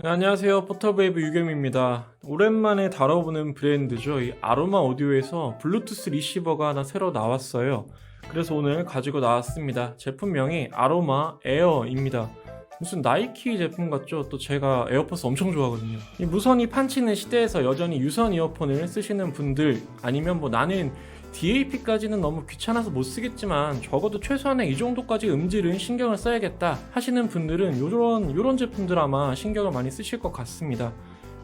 네, 안녕하세요. 포터베이브 유겸입니다. 오랜만에 다뤄보는 브랜드죠. 이 아로마 오디오에서 블루투스 리시버가 하나 새로 나왔어요. 그래서 오늘 가지고 나왔습니다. 제품명이 아로마 에어입니다. 무슨 나이키 제품 같죠? 또 제가 에어팟 엄청 좋아하거든요. 이 무선이 판치는 시대에서 여전히 유선 이어폰을 쓰시는 분들, 아니면 나는 DAP까지는 너무 귀찮아서 못 쓰겠지만 적어도 최소한의 이 정도까지 음질은 신경을 써야겠다 하시는 분들은 요런 제품들 아마 신경을 많이 쓰실 것 같습니다.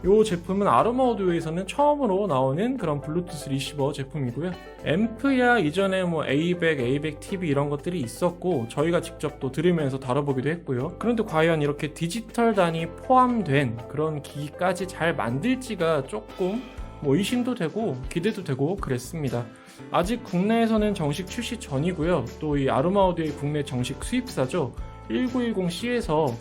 이 제품은 아로마 오디오에서는 처음으로 나오는 그런 블루투스 리시버 제품이고요. 앰프야 이전에 A100, A100 TV 이런 것들이 있었고 저희가 직접 또 들으면서 다뤄보기도 했고요. 그런데 과연 이렇게 디지털 단이 포함된 그런 기기까지 잘 만들지가 조금 의심도 되고 기대도 되고 그랬습니다. 아직 국내에서는 정식 출시 전이고요. 또 이 아로마 오디오의 국내 정식 수입사죠. 1910C에서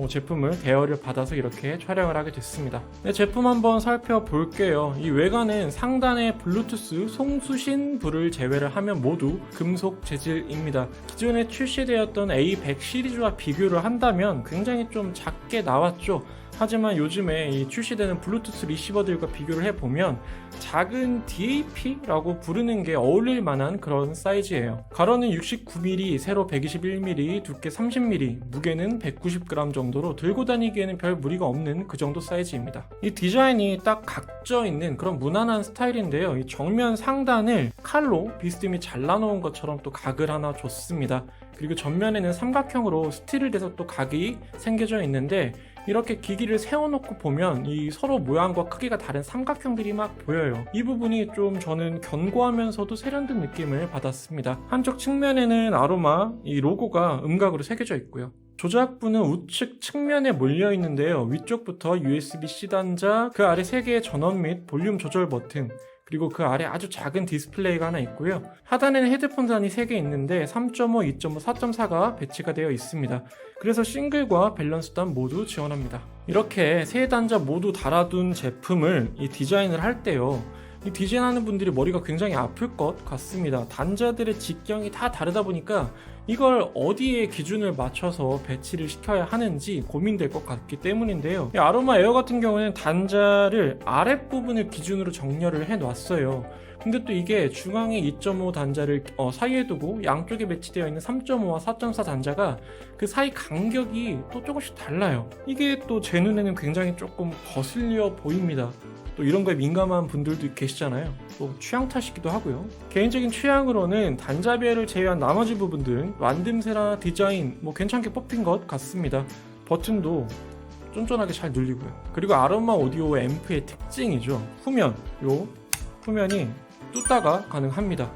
제품을 대여를 받아서 이렇게 촬영을 하게 됐습니다. 네, 제품 한번 살펴볼게요. 이 외관은 상단의 블루투스 송수신 불을 제외를 하면 모두 금속 재질입니다. 기존에 출시되었던 A100 시리즈와 비교를 한다면 굉장히 좀 작게 나왔죠. 하지만 요즘에 이 출시되는 블루투스 리시버들과 비교를 해보면 작은 DAP라고 부르는 게 어울릴 만한 그런 사이즈예요. 가로는 69mm, 세로 121mm, 두께 30mm, 무게는 190g 정도로 들고 다니기에는 별 무리가 없는 그 정도 사이즈입니다. 이 디자인이 딱 각져 있는 그런 무난한 스타일인데요. 이 정면 상단을 칼로 비스듬히 잘라놓은 것처럼 또 각을 하나 줬습니다. 그리고 전면에는 삼각형으로 스틸을 대서 또 각이 생겨져 있는데 이렇게 기기를 세워놓고 보면 이 서로 모양과 크기가 다른 삼각형들이 막 보여요. 이 부분이 좀 저는 견고하면서도 세련된 느낌을 받았습니다. 한쪽 측면에는 아로마 이 로고가 음각으로 새겨져 있고요. 조작부는 우측 측면에 몰려 있는데요. 위쪽부터 USB-C 단자, 그 아래 3개의 전원 및 볼륨 조절 버튼, 그리고 그 아래 아주 작은 디스플레이가 하나 있고요. 하단에는 헤드폰 단이 3개 있는데 3.5, 2.5, 4.4가 배치가 되어 있습니다. 그래서 싱글과 밸런스 단 모두 지원합니다. 이렇게 세 단자 모두 달아둔 제품을 이 디자인을 할 때요. 이 디자인하는 분들이 머리가 굉장히 아플 것 같습니다. 단자들의 직경이 다 다르다 보니까 이걸 어디에 기준을 맞춰서 배치를 시켜야 하는지 고민될 것 같기 때문인데요. 이 아로마 에어 같은 경우는 단자를 아랫부분을 기준으로 정렬을 해놨어요. 근데 또 이게 중앙에 2.5 단자를 사이에 두고 양쪽에 배치되어 있는 3.5와 4.4 단자가 그 사이 간격이 또 조금씩 달라요. 이게 또 제 눈에는 굉장히 조금 거슬려 보입니다. 또 이런 거에 민감한 분들도 계시잖아요. 또 취향 탓이기도 하고요. 개인적인 취향으로는 단자배를 제외한 나머지 부분들은 만듦새나 디자인 괜찮게 뽑힌 것 같습니다. 버튼도 쫀쫀하게 잘 눌리고요. 그리고 아로마 오디오 앰프의 특징이죠. 후면이 뚜따가 가능합니다.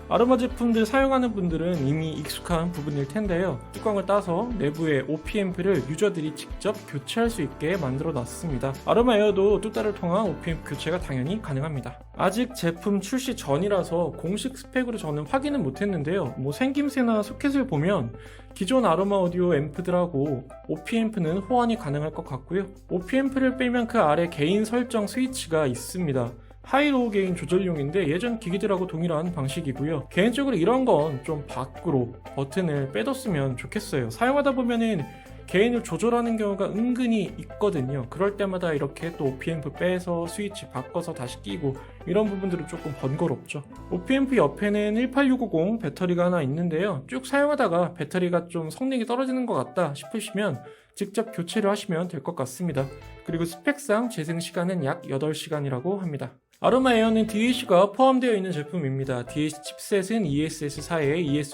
아로마 제품들 사용하는 분들은 이미 익숙한 부분일 텐데요. 뚜껑을 따서 내부의 OP-앰프를 유저들이 직접 교체할 수 있게 만들어 놨습니다. 아로마 에어도 뚜따를 통한 OP-앰프 교체가 당연히 가능합니다. 아직 제품 출시 전이라서 공식 스펙으로 저는 확인은 못했는데요. 생김새나 소켓을 보면 기존 아로마 오디오 앰프들하고 OP-앰프는 호환이 가능할 것 같고요. OP-앰프를 빼면 그 아래 개인 설정 스위치가 있습니다. 하이로우 게인 조절용인데 예전 기기들하고 동일한 방식이고요. 개인적으로 이런 건 좀 밖으로 버튼을 빼뒀으면 좋겠어요. 사용하다 보면은 게인을 조절하는 경우가 은근히 있거든요. 그럴 때마다 이렇게 또 OP-앰프 빼서 스위치 바꿔서 다시 끼고 이런 부분들은 조금 번거롭죠. OP-앰프 옆에는 18650 배터리가 하나 있는데요. 쭉 사용하다가 배터리가 좀 성능이 떨어지는 것 같다 싶으시면 직접 교체를 하시면 될 것 같습니다. 그리고 스펙상 재생 시간은 약 8시간이라고 합니다. 아로마 에어는 DAC가 포함되어 있는 제품입니다. DAC 칩셋은 ESS4에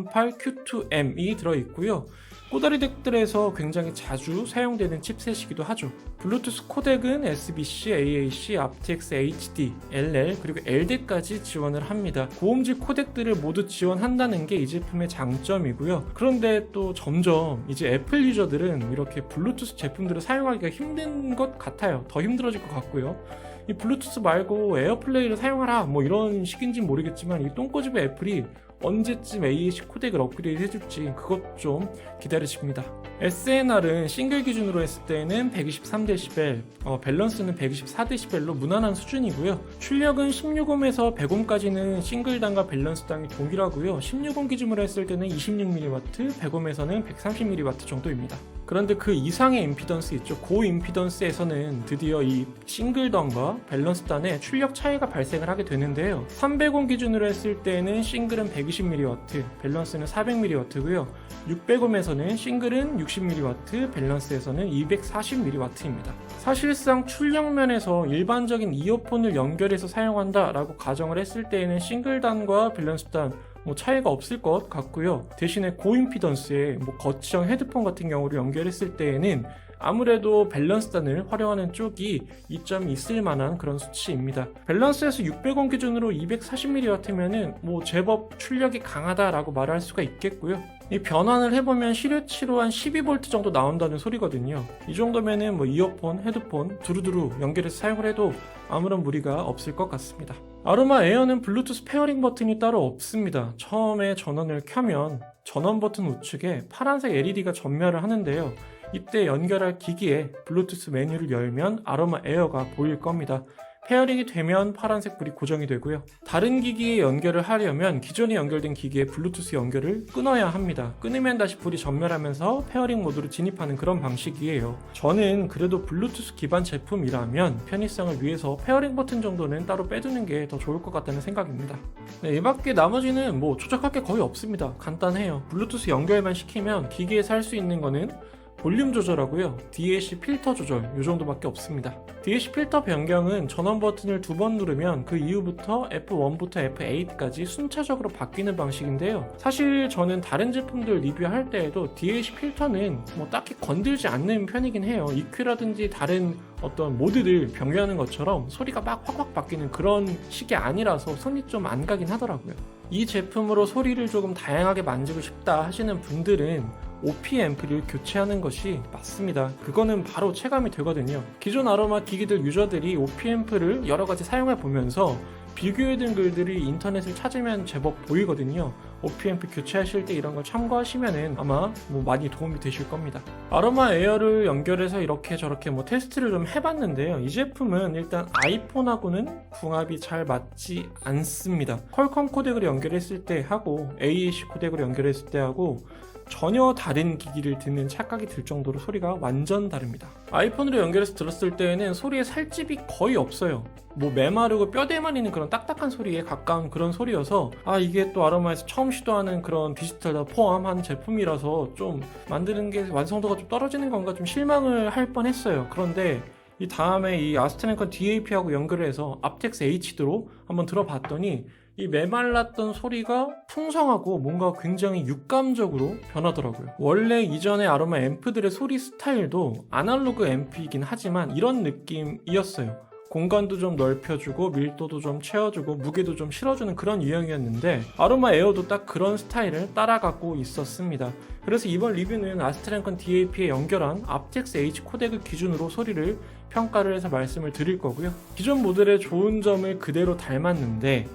ES9038Q2M이 들어있고요. 꼬다리 덱들에서 굉장히 자주 사용되는 칩셋이기도 하죠. 블루투스 코덱은 SBC, AAC, aptX HD, LL, 그리고 LD까지 지원을 합니다. 고음질 코덱들을 모두 지원한다는 게 이 제품의 장점이고요. 그런데 또 점점 이제 애플 유저들은 이렇게 블루투스 제품들을 사용하기가 힘든 것 같아요. 더 힘들어질 것 같고요. 이 블루투스 말고 에어플레이를 사용하라 이런 식인지는 모르겠지만 이 똥꼬집의 애플이 언제쯤 AAC 코덱을 업그레이드 해줄지 그것 좀 기다려집니다. SNR은 싱글 기준으로 했을 때는 123dB, 밸런스는 124dB로 무난한 수준이고요. 출력은 16ohm에서 100ohm까지는 싱글단과 밸런스단이 동일하고요. 16ohm 기준으로 했을 때는 26mW, 100ohm에서는 130mW 정도입니다. 그런데 그 이상의 임피던스 있죠. 고임피던스에서는 드디어 이 싱글단과 밸런스단의 출력 차이가 발생을 하게 되는데요. 300옴 기준으로 했을 때는 싱글은 120mW, 밸런스는 400mW고요. 600옴에서는 싱글은 60mW, 밸런스에서는 240mW입니다. 사실상 출력면에서 일반적인 이어폰을 연결해서 사용한다라고 가정을 했을 때에는 싱글단과 밸런스단 차이가 없을 것 같고요. 대신에 고임피던스의 거치형 헤드폰 같은 경우를 연결했을 때에는 아무래도 밸런스단을 활용하는 쪽이 이점이 있을 만한 그런 수치입니다. 밸런스에서 600옴 기준으로 240mW면은 제법 출력이 강하다라고 말할 수가 있겠고요. 이 변환을 해보면 실효치로 한 12V 정도 나온다는 소리거든요. 이 정도면은 이어폰, 헤드폰 두루두루 연결해서 사용을 해도 아무런 무리가 없을 것 같습니다. 아로마 에어는 블루투스 페어링 버튼이 따로 없습니다. 처음에 전원을 켜면 전원 버튼 우측에 파란색 LED가 전멸을 하는데요. 이때 연결할 기기에 블루투스 메뉴를 열면 아로마 에어가 보일 겁니다. 페어링이 되면 파란색 불이 고정이 되고요. 다른 기기에 연결을 하려면 기존에 연결된 기기에 블루투스 연결을 끊어야 합니다. 끊으면 다시 불이 전멸하면서 페어링 모드로 진입하는 그런 방식이에요. 저는 그래도 블루투스 기반 제품이라면 편의성을 위해서 페어링 버튼 정도는 따로 빼두는 게 더 좋을 것 같다는 생각입니다. 이 밖에 나머지는 조작할 게 거의 없습니다. 간단해요. 블루투스 연결만 시키면 기기에서 할 수 있는 거는 볼륨 조절하고요, DAC 필터 조절 이 정도밖에 없습니다. DAC 필터 변경은 전원 버튼을 2번 누르면 그 이후부터 F1부터 F8까지 순차적으로 바뀌는 방식인데요. 사실 저는 다른 제품들 리뷰할 때에도 DAC 필터는 딱히 건들지 않는 편이긴 해요. EQ라든지 다른 어떤 모드를 변경하는 것처럼 소리가 막 확확 바뀌는 그런 식이 아니라서 손이 좀 안 가긴 하더라고요. 이 제품으로 소리를 조금 다양하게 만지고 싶다 하시는 분들은 OP 앰프를 교체하는 것이 맞습니다. 그거는 바로 체감이 되거든요. 기존 아로마 기기들 유저들이 OP 앰프를 여러 가지 사용해 보면서 비교해둔 글들이 인터넷을 찾으면 제법 보이거든요. OP 앰프 교체하실 때 이런 걸 참고하시면은 아마 많이 도움이 되실 겁니다. 아로마 에어를 연결해서 이렇게 저렇게 테스트를 좀 해봤는데요. 이 제품은 일단 아이폰하고는 궁합이 잘 맞지 않습니다. 퀄컴 코덱으로 연결했을 때 하고 AAC 코덱으로 연결했을 때 하고 전혀 다른 기기를 듣는 착각이 들 정도로 소리가 완전 다릅니다. 아이폰으로 연결해서 들었을 때에는 소리에 살집이 거의 없어요. 메마르고 뼈대만 있는 그런 딱딱한 소리에 가까운 그런 소리여서 이게 또 아로마에서 처음 시도하는 그런 디지털 다 포함한 제품이라서 좀 만드는 게 완성도가 좀 떨어지는 건가 좀 실망을 할 뻔했어요. 그런데 이 다음에 이 아스트레이컨 DAP하고 연결을 해서 aptX HD로 한번 들어봤더니 이 메말랐던 소리가 풍성하고 뭔가 굉장히 육감적으로 변하더라고요. 원래 이전의 아로마 앰프들의 소리 스타일도 아날로그 앰프이긴 하지만 이런 느낌이었어요. 공간도 좀 넓혀주고 밀도도 좀 채워주고 무게도 좀 실어주는 그런 유형이었는데 아로마 에어도 딱 그런 스타일을 따라가고 있었습니다. 그래서 이번 리뷰는 아스트레이컨 DAP에 연결한 aptX H 코덱을 기준으로 소리를 평가를 해서 말씀을 드릴 거고요. 기존 모델의 좋은 점을 그대로 닮았는데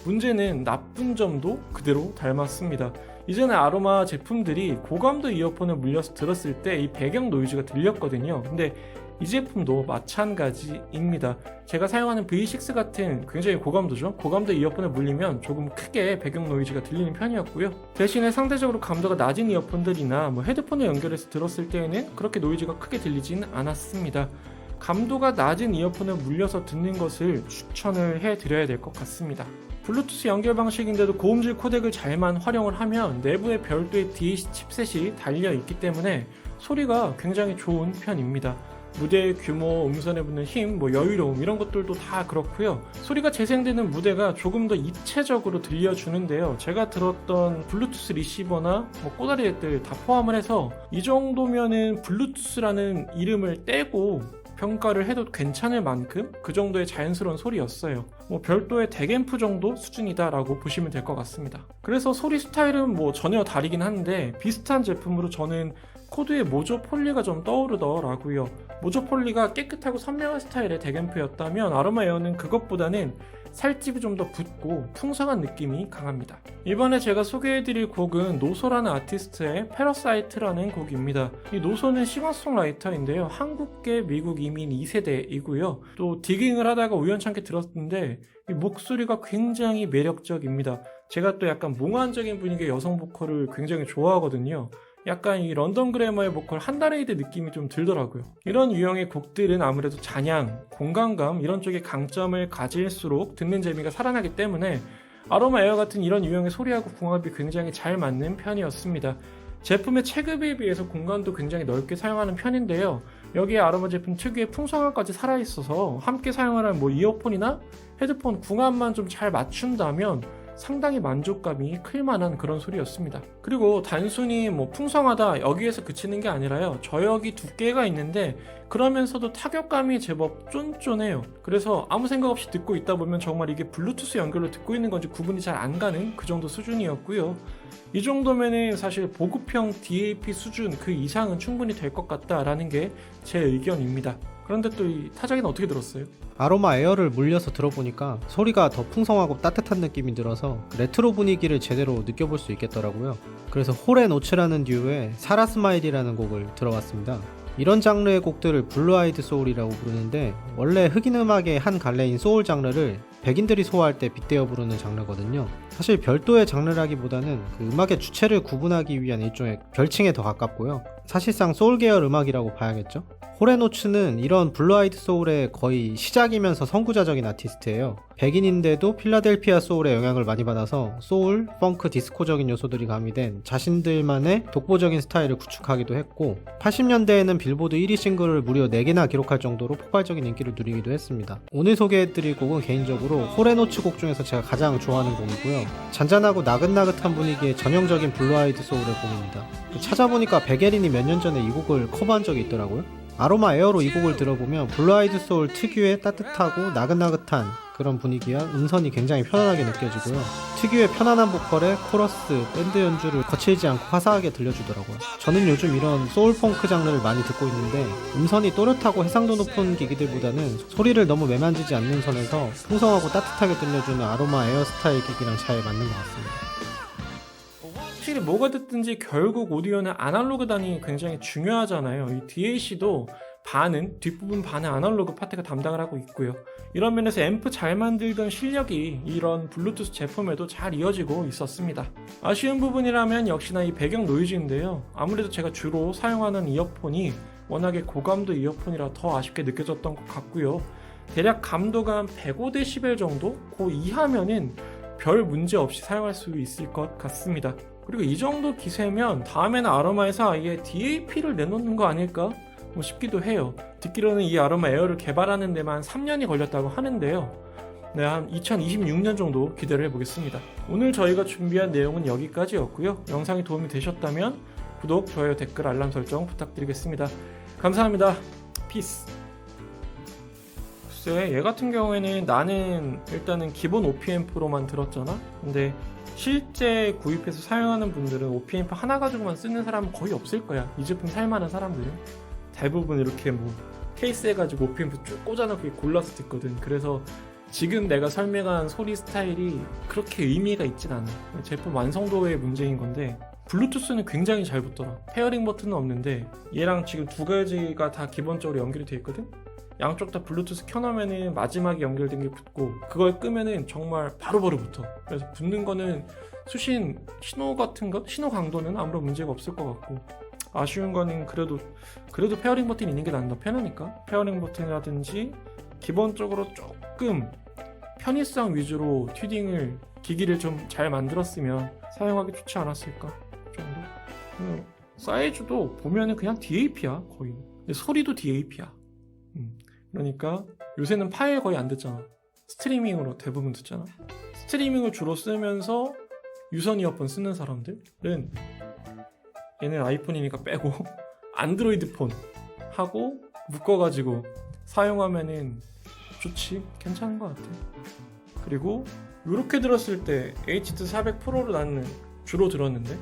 문제는 나쁜 점도 그대로 닮았습니다. 이전에 아로마 제품들이 고감도 이어폰을 물려서 들었을 때 이 배경 노이즈가 들렸거든요. 근데 이 제품도 마찬가지입니다. 제가 사용하는 V6 같은 굉장히 고감도죠. 고감도 이어폰을 물리면 조금 크게 배경 노이즈가 들리는 편이었고요. 대신에 상대적으로 감도가 낮은 이어폰들이나 헤드폰을 연결해서 들었을 때에는 그렇게 노이즈가 크게 들리진 않았습니다. 감도가 낮은 이어폰을 물려서 듣는 것을 추천을 해드려야 될 것 같습니다. 블루투스 연결 방식인데도 고음질 코덱을 잘만 활용을 하면 내부에 별도의 DAC 칩셋이 달려있기 때문에 소리가 굉장히 좋은 편입니다. 무대의 규모, 음선에 붙는 힘, 여유로움 이런 것들도 다 그렇고요. 소리가 재생되는 무대가 조금 더 입체적으로 들려주는데요. 제가 들었던 블루투스 리시버나 꼬다리들 다 포함을 해서 이 정도면은 블루투스라는 이름을 떼고 평가를 해도 괜찮을 만큼 그 정도의 자연스러운 소리였어요. 별도의 덱앰프 정도 수준이다라고 보시면 될 것 같습니다. 그래서 소리 스타일은 전혀 다르긴 한데 비슷한 제품으로 저는 코드의 모조 폴리가 좀 떠오르더라고요. 모조 폴리가 깨끗하고 선명한 스타일의 덱앰프였다면 아로마 에어는 그것보다는 살집이 좀 더 붙고 풍성한 느낌이 강합니다. 이번에 제가 소개해드릴 곡은 노소라는 아티스트의 패러사이트라는 곡입니다. 이 노소는 싱어송라이터인데요. 한국계 미국 이민 2세대이고요. 또 디깅을 하다가 우연찮게 들었는데 이 목소리가 굉장히 매력적입니다. 제가 또 약간 몽환적인 분위기의 여성 보컬을 굉장히 좋아하거든요. 약간 이 런던 그래머의 보컬 한다레이드 느낌이 좀 들더라고요. 이런 유형의 곡들은 아무래도 잔향, 공간감 이런 쪽에 강점을 가질수록 듣는 재미가 살아나기 때문에 아로마 에어 같은 이런 유형의 소리하고 궁합이 굉장히 잘 맞는 편이었습니다. 제품의 체급에 비해서 공간도 굉장히 넓게 사용하는 편인데요. 여기에 아로마 제품 특유의 풍성함까지 살아있어서 함께 사용하는 이어폰이나 헤드폰 궁합만 좀 잘 맞춘다면 상당히 만족감이 클만한 그런 소리였습니다. 그리고 단순히 풍성하다 여기에서 그치는 게 아니라요, 저역이 두께가 있는데 그러면서도 타격감이 제법 쫀쫀해요. 그래서 아무 생각 없이 듣고 있다 보면 정말 이게 블루투스 연결로 듣고 있는 건지 구분이 잘 안 가는 그 정도 수준이었고요. 이 정도면은 사실 보급형 DAP 수준 그 이상은 충분히 될 것 같다라는 게 제 의견입니다. 그런데 또 이 타자기는 어떻게 들었어요? 아로마 에어를 물려서 들어보니까 소리가 더 풍성하고 따뜻한 느낌이 들어서 레트로 분위기를 제대로 느껴볼 수 있겠더라고요. 그래서 홀앤오츠라는 듀오의 사라스마일이라는 곡을 들어봤습니다. 이런 장르의 곡들을 블루 아이드 소울이라고 부르는데, 원래 흑인 음악의 한 갈래인 소울 장르를 백인들이 소화할 때 빗대어 부르는 장르거든요. 사실 별도의 장르라기보다는 그 음악의 주체를 구분하기 위한 일종의 별칭에 더 가깝고요. 사실상 소울 계열 음악이라고 봐야겠죠. 홀앤오츠는 이런 블루 아이드 소울의 거의 시작이면서 선구자적인 아티스트예요. 백인인데도 필라델피아 소울의 영향을 많이 받아서 소울, 펑크, 디스코적인 요소들이 가미된 자신들만의 독보적인 스타일을 구축하기도 했고, 80년대에는 빌보드 1위 싱글을 무려 4개나 기록할 정도로 폭발적인 인기를 누리기도 했습니다. 오늘 소개해드릴 곡은 개인적으로 홀앤오츠 곡 중에서 제가 가장 좋아하는 곡이고요. 잔잔하고 나긋나긋한 분위기의 전형적인 블루 아이드 소울의 곡입니다. 찾아보니까 백예린이 몇 년 전에 이 곡을 커버한 적이 있더라고요. 아로마 에어로 이 곡을 들어보면 블루 아이드 소울 특유의 따뜻하고 나긋나긋한 그런 분위기와 음선이 굉장히 편안하게 느껴지고요. 특유의 편안한 보컬에 코러스, 밴드 연주를 거칠지 않고 화사하게 들려주더라고요. 저는 요즘 이런 소울 펑크 장르를 많이 듣고 있는데, 음선이 또렷하고 해상도 높은 기기들보다는 소리를 너무 매만지지 않는 선에서 풍성하고 따뜻하게 들려주는 아로마 에어 스타일 기기랑 잘 맞는 것 같습니다. 확실히 뭐가 됐든지 결국 오디오는 아날로그 단이 굉장히 중요하잖아요. 이 DAC도 뒷부분 반은 아날로그 파트가 담당을 하고 있고요. 이런 면에서 앰프 잘 만들던 실력이 이런 블루투스 제품에도 잘 이어지고 있었습니다. 아쉬운 부분이라면 역시나 이 배경 노이즈인데요. 아무래도 제가 주로 사용하는 이어폰이 워낙에 고감도 이어폰이라 더 아쉽게 느껴졌던 것 같고요. 대략 감도가 105dB 정도? 그 이하면은 별 문제 없이 사용할 수 있을 것 같습니다. 그리고 이 정도 기세면 다음에는 아로마에서 아예 DAP를 내놓는 거 아닐까 싶기도 해요. 듣기로는 이 아로마 에어를 개발하는 데만 3년이 걸렸다고 하는데요. 네, 한 2026년 정도 기대를 해보겠습니다. 오늘 저희가 준비한 내용은 여기까지였고요. 영상이 도움이 되셨다면 구독, 좋아요, 댓글, 알람 설정 부탁드리겠습니다. 감사합니다. 피스. 글쎄, 얘 같은 경우에는 나는 일단은 기본 OP앰프로만 들었잖아. 근데 실제 구입해서 사용하는 분들은 OP앰프 하나 가지고만 쓰는 사람은 거의 없을 거야. 이 제품 살만한 사람들은 대부분 이렇게 케이스 해가지고 OP앰프 쭉 꽂아놓고 골라서 듣거든. 그래서 지금 내가 설명한 소리 스타일이 그렇게 의미가 있진 않아. 제품 완성도의 문제인 건데, 블루투스는 굉장히 잘 붙더라. 페어링 버튼은 없는데 얘랑 지금 두 가지가 다 기본적으로 연결이 돼 있거든. 양쪽 다 블루투스 켜놓으면은 마지막에 연결된 게 붙고, 그걸 끄면은 정말 바로바로 붙어. 그래서 붙는 거는 수신 신호 같은 거, 신호 강도는 아무런 문제가 없을 것 같고, 아쉬운 거는 그래도 페어링 버튼이 있는 게 난 더 편하니까 페어링 버튼이라든지 기본적으로 조금 편의성 위주로 튜닝을, 기기를 좀 잘 만들었으면 사용하기 좋지 않았을까 정도. 사이즈도 보면은 그냥 DAP야 거의. 근데 소리도 DAP야. 그러니까 요새는 파일 거의 안 듣잖아. 스트리밍으로 대부분 듣잖아. 스트리밍을 주로 쓰면서 유선 이어폰 쓰는 사람들은 얘는 아이폰이니까 빼고 안드로이드 폰 하고 묶어가지고 사용하면은 좋지, 괜찮은 것 같아. 그리고 이렇게 들었을 때 HD 400 프로로 나는 주로 들었는데,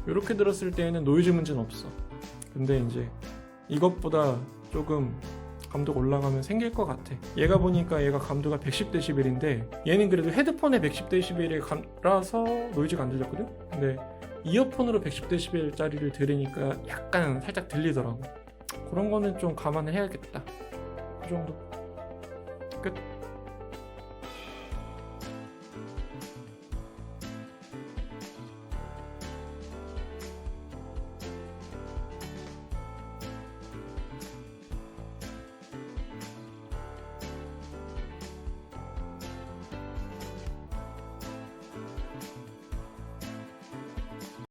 이렇게 들었을 때에는 노이즈 문제는 없어. 근데 이제 이것보다 조금 감도가 올라가면 생길 것 같아. 얘가 보니까 얘가 감도가 110dB인데 얘는 그래도 헤드폰에 110dB를 갈아서 노이즈가 안 들렸거든? 근데 이어폰으로 110dB짜리를 들으니까 약간 살짝 들리더라고. 그런 거는 좀 감안을 해야겠다. 그 정도. 끝.